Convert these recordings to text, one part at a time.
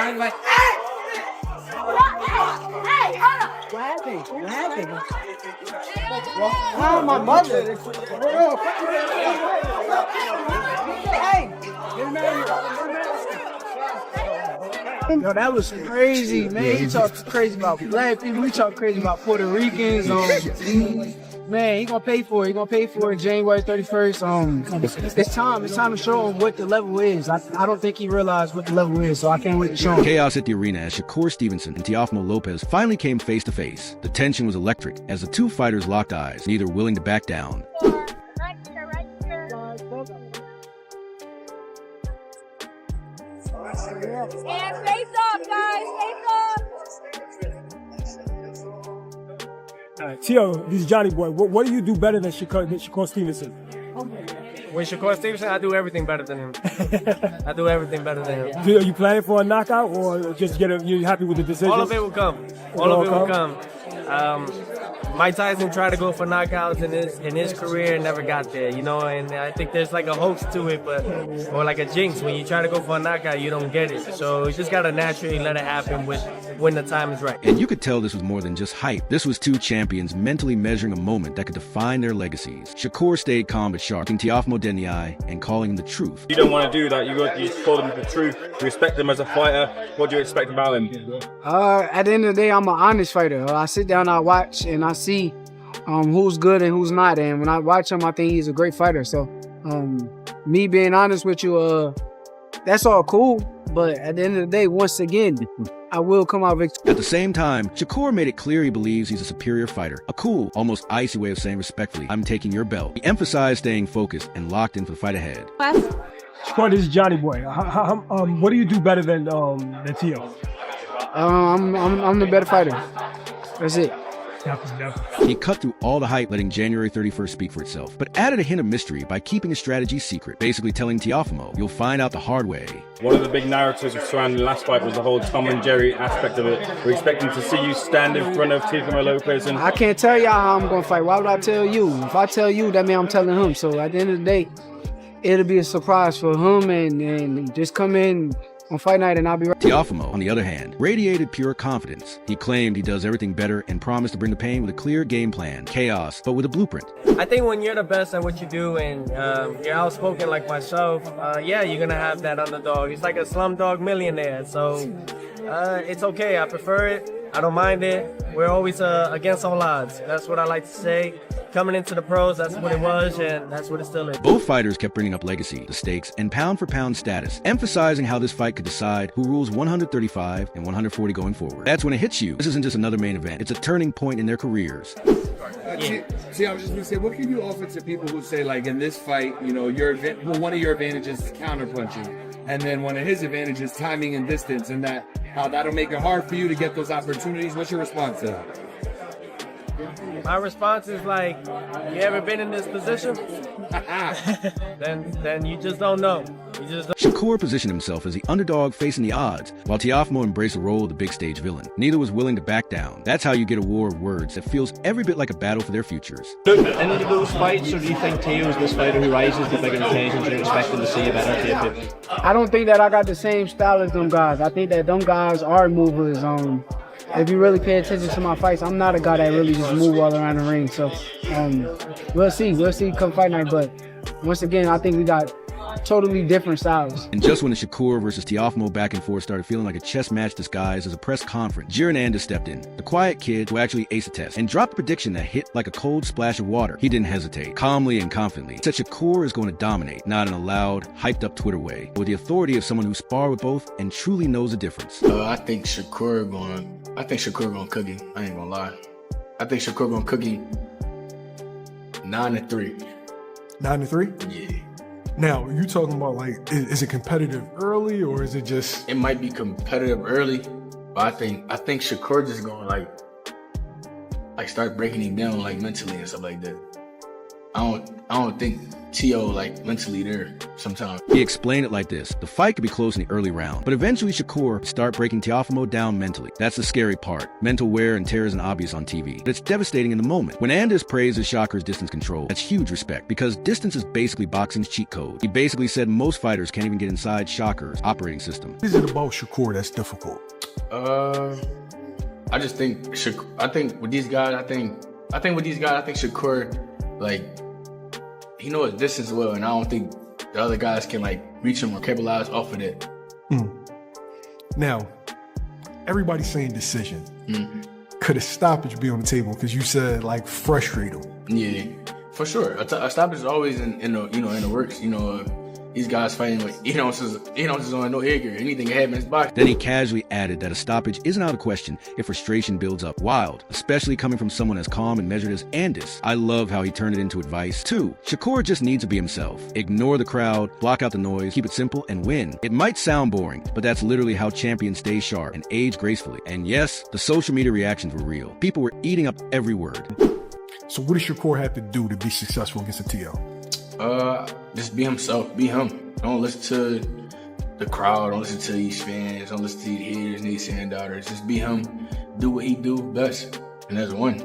What happened? Oh, my mother. Hey, yo, that was crazy, man. He talked crazy about black people. He talked crazy about Puerto Ricans. Man, he gonna pay for it. He gonna pay for it January 31st. It's time to show him what the level is. I don't think he realized what the level is, so I can't wait to show him. Chaos at the arena as Shakur Stevenson and Teofimo Lopez finally came face to face. The tension was electric as the two fighters locked eyes, neither willing to back down. And face off, guys, face off. All right, Tio, this is Johnny Boy. What do you do better than Shakur Stevenson? With Shakur Stevenson, I do everything better than him. I do everything better than him. Are you planning for a knockout or just you're happy with the decision? All of it will come. All of it will come. Mike Tyson tried to go for knockouts in his career and never got there, you know, and I think there's like a hoax to it, or like a jinx. When you try to go for a knockout, you don't get it. So you just gotta naturally let it happen when the time is right. And you could tell this was more than just hype. This was two champions mentally measuring a moment that could define their legacies. Shakur stayed calm but sharp, looking Teofimo dead in the eye and calling him the truth. You don't want to do that. You call him the truth. You respect him as a fighter. What do you expect about him? At the end of the day, I'm an honest fighter. I sit down, I watch, and I see who's good and who's not. And when I watch him, I think he's a great fighter. So, me being honest with you, that's all cool. But at the end of the day, once again, I will come out victorious. At the same time, Shakur made it clear he believes he's a superior fighter. A cool, almost icy way of saying respectfully, I'm taking your belt. He emphasized staying focused and locked in for the fight ahead. Shakur, this is Johnny Boy. What do you do better than Tio? I'm the better fighter. That's it. Definitely. He cut through all the hype, letting January 31st speak for itself, but added a hint of mystery by keeping his strategy secret, basically telling Teofimo, you'll find out the hard way. One of the big narratives surrounding the last fight was the whole Tom and Jerry aspect of it. We're expecting to see you stand in front of Teofimo Lopez. And I can't tell y'all how I'm going to fight. Why would I tell you? If I tell you, that means I'm telling him. So at the end of the day, it'll be a surprise for him and just come in on fight night and I'll be right. Teofimo, on the other hand, radiated pure confidence. He claimed he does everything better and promised to bring the pain with a clear game plan, chaos, but with a blueprint. I think when you're the best at what you do and you're outspoken like myself, yeah, you're gonna have that underdog. He's like a slumdog millionaire, so it's okay. I prefer it. I don't mind it. We're always against all odds. That's what I like to say. Coming into the pros, that's what it was, and that's what it still is. Both fighters kept bringing up legacy, the stakes, and pound-for-pound status, emphasizing how this fight could decide who rules 135 and 140 going forward. That's when it hits you. This isn't just another main event. It's a turning point in their careers. See, I was just going to say, what can you offer to people who say, like, in this fight, you know, one of your advantages is counterpunching, and then one of his advantages timing and distance, and how that'll make it hard for you to get those opportunities? What's your response to that? My response is like, you ever been in this position? then you just don't know. You just don't. Shakur positioned himself as the underdog facing the odds, while Teofimo embraced the role of the big stage villain. Neither was willing to back down. That's how you get a war of words that feels every bit like a battle for their futures. Into those fights, or do you think Teo is this fighter who rises to bigger occasions? You're expecting to see a better Teo? I don't think that I got the same style as them guys. I think that them guys are movers. If you really pay attention to my fights, I'm not a guy that really just move all around the ring. So we'll see come fight night. But once again, I think we got totally different styles. And just when the Shakur versus Teofimo back and forth started feeling like a chess match disguised as a press conference, Jirenanda stepped in, the quiet kid who actually aced the test, and dropped a prediction that hit like a cold splash of water. He didn't hesitate. Calmly and confidently said Shakur is going to dominate, not in a loud, hyped-up Twitter way, but with the authority of someone who sparred with both and truly knows the difference. I think Shakur gonna cook him. I ain't gonna lie. I think Shakur gonna cook him 9-3. 9-3? Yeah. Now, you talking about, like, is it competitive early, or is it just... It might be competitive early, but I think Shakur just gonna, like start breaking him down, like, mentally and stuff like that. I don't think Tio like mentally there sometimes. He explained it like this. The fight could be close in the early round, but eventually Shakur would start breaking Teofimo down mentally. That's the scary part. Mental wear and tear isn't obvious on TV, but it's devastating in the moment. When Andis praises Shakur's distance control, that's huge respect, because distance is basically boxing's cheat code. He basically said most fighters can't even get inside Shakur's operating system. What is it about Shakur that's difficult? I just think with these guys, I think Shakur, like, he knows his distance well, and I don't think the other guys can like reach him or capitalize off of that. Now, everybody's saying decision. Could a stoppage be on the table? Because you said like frustrate him. Yeah, for sure. A stoppage is always in the works. These guys fighting with is on no egg or anything that happens in boxing. Then he casually added that a stoppage isn't out of question if frustration builds up. Wild, especially coming from someone as calm and measured as Andis. I love how he turned it into advice. 2, Shakur just needs to be himself. Ignore the crowd, block out the noise, keep it simple, and win. It might sound boring, but that's literally how champions stay sharp and age gracefully. And yes, the social media reactions were real. People were eating up every word. So what does Shakur have to do to be successful against a Tio? Just be himself. Be him. Don't listen to the crowd. Don't listen to these fans. Don't listen to these haters and these sand doubters. Just be him. Do what he do best, and that's one.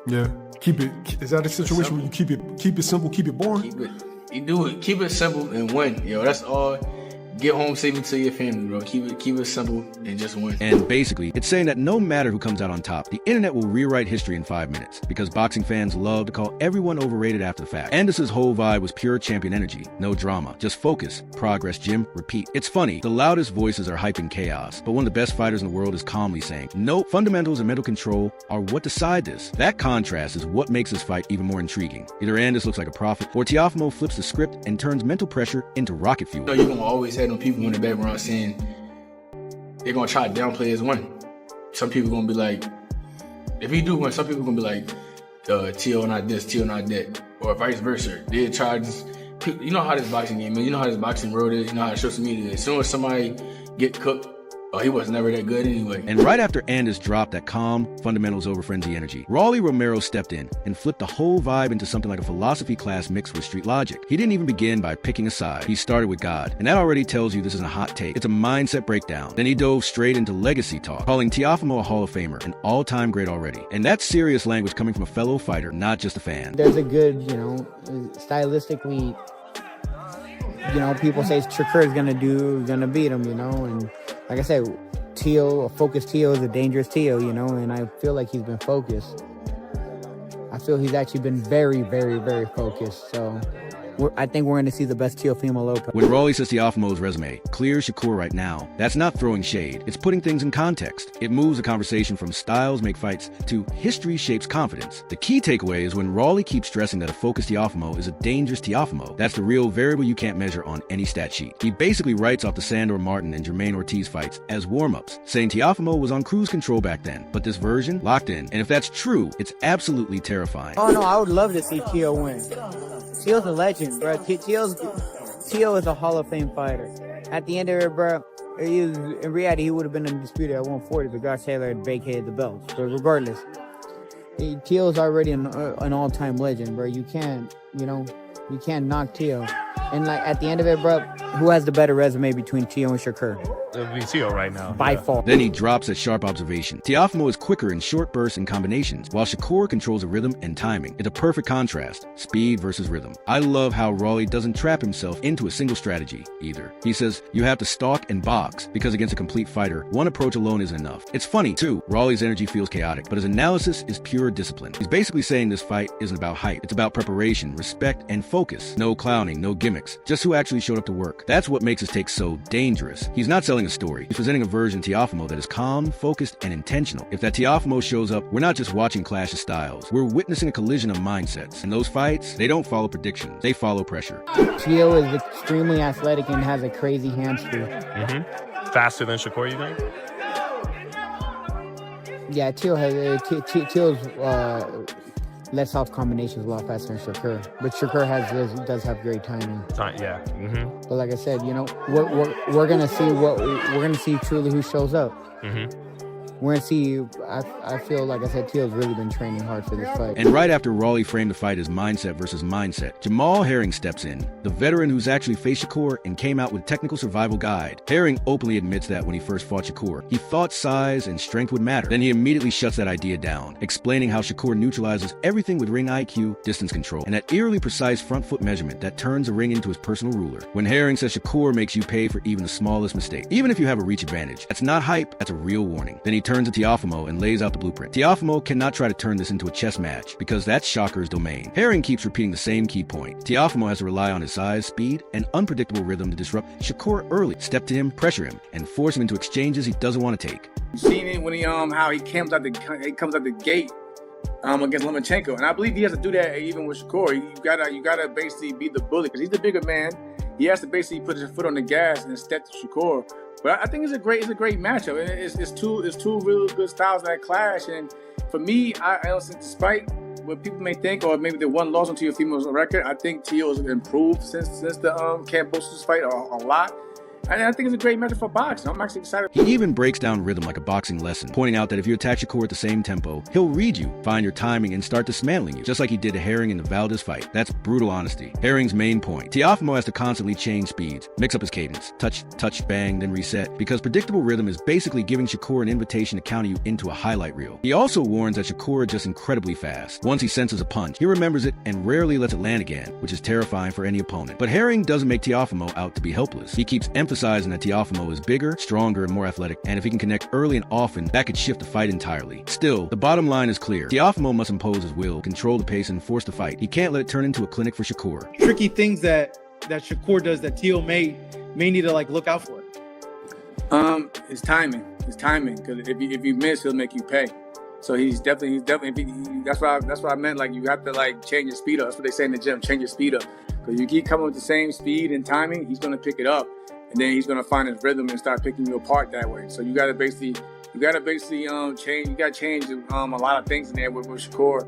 Yeah. Keep it. Is that a situation where you keep it simple, keep it boring? Keep it simple and win. That's all. Get home safely to your family, bro. Keep it simple and just win. And basically, it's saying that no matter who comes out on top, the internet will rewrite history in 5 minutes, because boxing fans love to call everyone overrated after the fact. Andis' whole vibe was pure champion energy. No drama. Just focus. Progress, Jim. Repeat. It's funny. The loudest voices are hyping chaos, but one of the best fighters in the world is calmly saying, nope, fundamentals and mental control are what decide this. That contrast is what makes this fight even more intriguing. Either Andis looks like a prophet, or Teofimo flips the script and turns mental pressure into rocket fuel. You're going to always have them people in the background saying they're gonna try to downplay his win. Some people gonna be like, if he do win, some people gonna be like, Tio not this, Tio not that, or vice versa. They try to, you know how this boxing game is, you know how this boxing world is, you know how social media is. As soon as somebody get cooked, he was never that good anyway. And right after Andis dropped that calm, fundamentals over frenzy energy, Rolly Romero stepped in and flipped the whole vibe into something like a philosophy class mixed with street logic. He didn't even begin by picking a side. He started with God. And that already tells you this isn't a hot take. It's a mindset breakdown. Then he dove straight into legacy talk, calling Teofimo a Hall of Famer, an all-time great already. And that's serious language coming from a fellow fighter, not just a fan. There's a good, stylistically, people say Shakur is gonna beat him, and like I said, a focused Tio is a dangerous Tio, and I feel like he's been focused. I feel he's actually been very, very, very focused. So I think we're going to see the best Teofimo Lopez. When Rolly says Teofimo's resume clears Shakur right now, that's not throwing shade. It's putting things in context. It moves the conversation from styles make fights to history shapes confidence. The key takeaway is when Rolly keeps stressing that a focused Teofimo is a dangerous Teofimo. That's the real variable you can't measure on any stat sheet. He basically writes off the Sandor Martin and Jermaine Ortiz fights as warm-ups, saying Teofimo was on cruise control back then, but this version, locked in. And if that's true, it's absolutely terrifying. Oh no, I would love to see Tio win. Tio's a legend, bro. Tio is a Hall of Fame fighter. At the end of it, bro, in reality, he would have been undisputed at 140 if Garth Taylor had vacated the belt. But regardless, Tio's already an all-time legend, bro. You can't knock Tio. And at the end of it, bro, who has the better resume between Tio and Shakur? It'll be Tio right now. By far. Then he drops a sharp observation. Teofimo is quicker in short bursts and combinations, while Shakur controls the rhythm and timing. It's a perfect contrast, speed versus rhythm. I love how Rolly doesn't trap himself into a single strategy, either. He says, you have to stalk and box, because against a complete fighter, one approach alone isn't enough. It's funny, too. Rolly's energy feels chaotic, but his analysis is pure discipline. He's basically saying this fight isn't about hype. It's about preparation, respect, and focus. No clowning, no gimmicks, just who actually showed up to work. That's what makes his take so dangerous. He's not selling a story. He's presenting a version of Teofimo that is calm, focused, and intentional. If that Teofimo shows up, we're not just watching clash of styles. We're witnessing a collision of mindsets. And those fights, they don't follow predictions. They follow pressure. Tio is extremely athletic and has a crazy hand speed. Faster than Shakur, you think? Yeah, Tio's lets off combinations a lot faster than Shakur. But Shakur does have great timing. Yeah. But like I said, we're gonna see truly who shows up. we're gonna see. I feel like I said, Teal's really been training hard for this fight. And right after Raleigh framed the fight as mindset versus mindset, Jamal Herring steps in, the veteran who's actually faced Shakur and came out with technical survival guide. Herring openly admits that when he first fought Shakur, he thought size and strength would matter. Then he immediately shuts that idea down, explaining how Shakur neutralizes everything with ring IQ, distance control, and that eerily precise front foot measurement that turns a ring into his personal ruler. When Herring says Shakur makes you pay for even the smallest mistake, even if you have a reach advantage, that's not hype, that's a real warning. Then he turns to Teofimo and lays out the blueprint. Teofimo cannot try to turn this into a chess match, because that's Shakur's domain. Herring keeps repeating the same key point. Teofimo has to rely on his size, speed, and unpredictable rhythm to disrupt Shakur early, step to him, pressure him, and force him into exchanges he doesn't want to take. You seen it when he how he comes out the gate against Lomachenko, and I believe he has to do that even with Shakur. You gotta basically be the bully because he's the bigger man. He has to basically put his foot on the gas and step to Shakur. But I think it's a great matchup. It's two really good styles that clash. And for me, I honestly, despite what people may think, or maybe the one loss on Teofimo's record, I think Teo's improved since the Kambosos fight a lot. And I think it's a great matchup for boxing. I'm actually excited. He even breaks down rhythm like a boxing lesson, pointing out that if you attack Shakur at the same tempo, he'll read you, find your timing, and start dismantling you, just like he did to Herring in the Valdez fight. That's brutal honesty. Herring's main point. Teofimo has to constantly change speeds, mix up his cadence, touch, bang, then reset, because predictable rhythm is basically giving Shakur an invitation to counter you into a highlight reel. He also warns that Shakur is just incredibly fast. Once he senses a punch, he remembers it and rarely lets it land again, which is terrifying for any opponent. But Herring doesn't make Teofimo out to be helpless. He keeps emphasizing that Teofimo is bigger, stronger, and more athletic, and if he can connect early and often, that could shift the fight entirely. Still, the bottom line is clear. Teofimo must impose his will, control the pace, and force the fight. He can't let it turn into a clinic for Shakur. Tricky things that Shakur does that Teo may need to look out for. His timing. Because if you miss, he'll make you pay. So he's definitely. That's what I meant. You have to change your speed up. That's what they say in the gym. Change your speed up. Because you keep coming with the same speed and timing, he's gonna pick it up. And then he's gonna find his rhythm and start picking you apart that way. So you gotta basically change. You gotta change a lot of things in there with Shakur.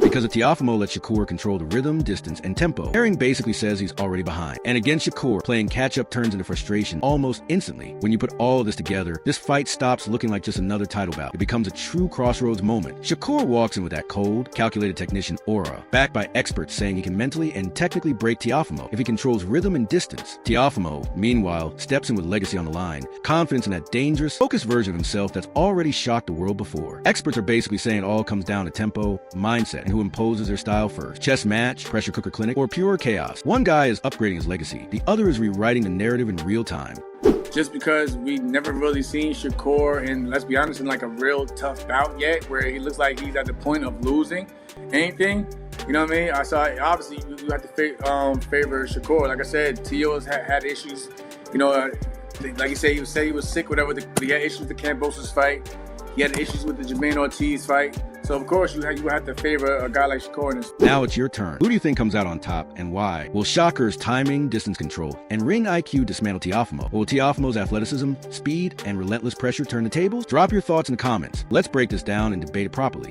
Because if Teofimo lets Shakur control the rhythm, distance, and tempo, Herring basically says he's already behind. And against Shakur, playing catch-up turns into frustration almost instantly. When you put all of this together, this fight stops looking like just another title bout. It becomes a true crossroads moment. Shakur walks in with that cold, calculated technician aura, backed by experts saying he can mentally and technically break Teofimo if he controls rhythm and distance. Teofimo, meanwhile, steps in with legacy on the line, confidence in that dangerous, focused version of himself that's already shocked the world before. Experts are basically saying it all comes down to tempo, mindset, and who imposes their style first. Chess match, pressure cooker clinic, or pure chaos. One guy is upgrading his legacy. The other is rewriting the narrative in real time. Just because we've never really seen Shakur, and let's be honest, in a real tough bout yet, where he looks like he's at the point of losing anything. You know what I mean? I saw obviously you have to favor Shakur. Like I said, Teo's had issues. Like you said, he was sick, whatever. He had issues with the Kambosos fight. He had issues with the Jermaine Ortiz fight. So, of course, you have to favor a guy like Shakur in this. Now it's your turn. Who do you think comes out on top and why? Will Shakur's timing, distance control, and ring IQ dismantle Teofimo? Or will Teofimo's athleticism, speed, and relentless pressure turn the tables? Drop your thoughts in the comments. Let's break this down and debate it properly.